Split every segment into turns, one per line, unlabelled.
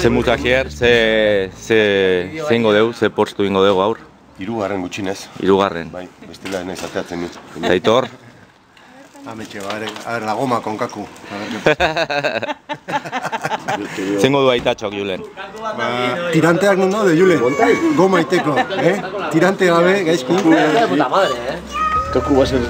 Ze mutakier, ze ingo dugu, ze postu ingo dugu gaur?
Hirugarren gutxinez.
Hirugarren.
Bai, bestela nahi zateatzen dut.
Aitor?
Ametxe, a ver, la goma con kaku.
Zengo du aitatxok, Julen?
Tiranteak non daude, Julen? Goma iteko, Tirante gabe, gaizki.
Puta madre, Kaku bazen.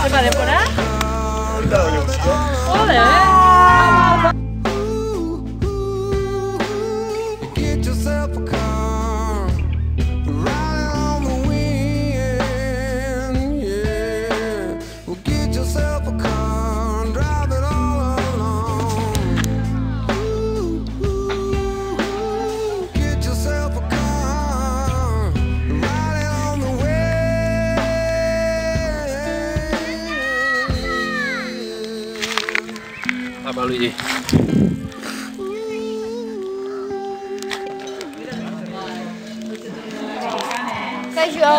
¿Acabar de temporada? ¡Joder!
Apa Luigi?
Kaixo,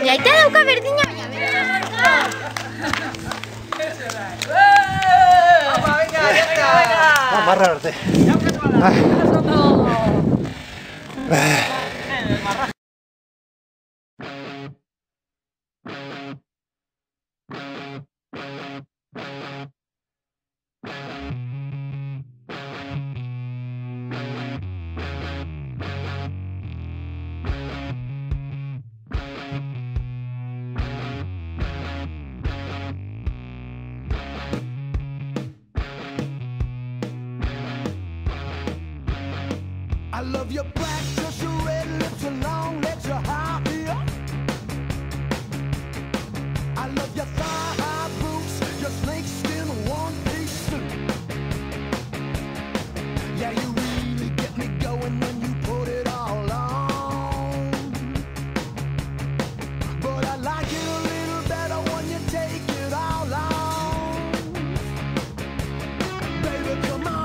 aita dauka berdina baina bera.
Apa, venga.
barra arte.
I love your black, just your red lips and long legs, your high heel. I love your thigh-high boots, your snakeskin one-piece suit. Yeah, you really get me going when you put it all on. But I like it a little better when you take it all on. Baby, come on.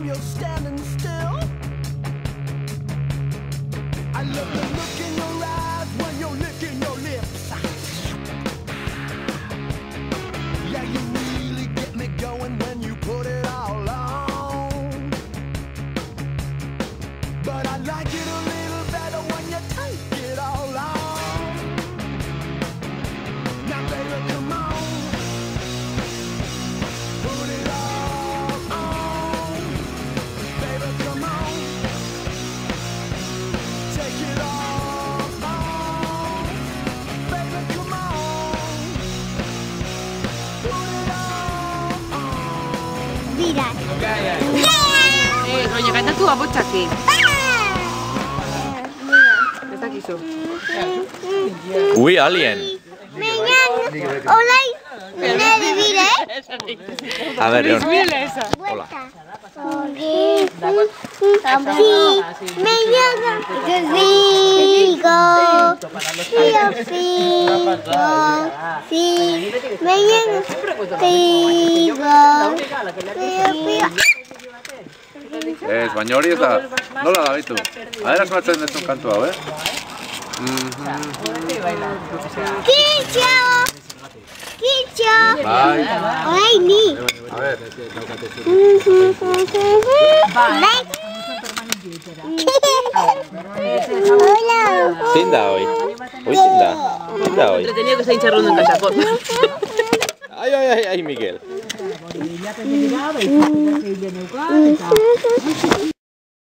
You're standing still. I love the look in your eyes when you're licking your lips. Yeah, you really get me going when you put it all on. But I like it a little better when you take it all off. Now baby, come on. Put it all on. Baby, come on. Take it all on. Baby, come on. Put it all on.
Mira.
Baina kantatu abotxaki. Ez dakizu.
Ui, alien.
Hola, ¿me vivir,
A ver, Leon.
Hola. Sí, me llamo. Sí, me llamo.
Ez, baina hori ez da, nola da bitu? Adera sumatzen dezun kantu hau,
Kitxo! Kitxo!
Bai.
Orai ni!
A ver.
Bai! Hola!
Zein da hoi? Hoi zein da? Zein da hoi?
Entretenido que zain txarrundu en kasako.
Ai, Miguel.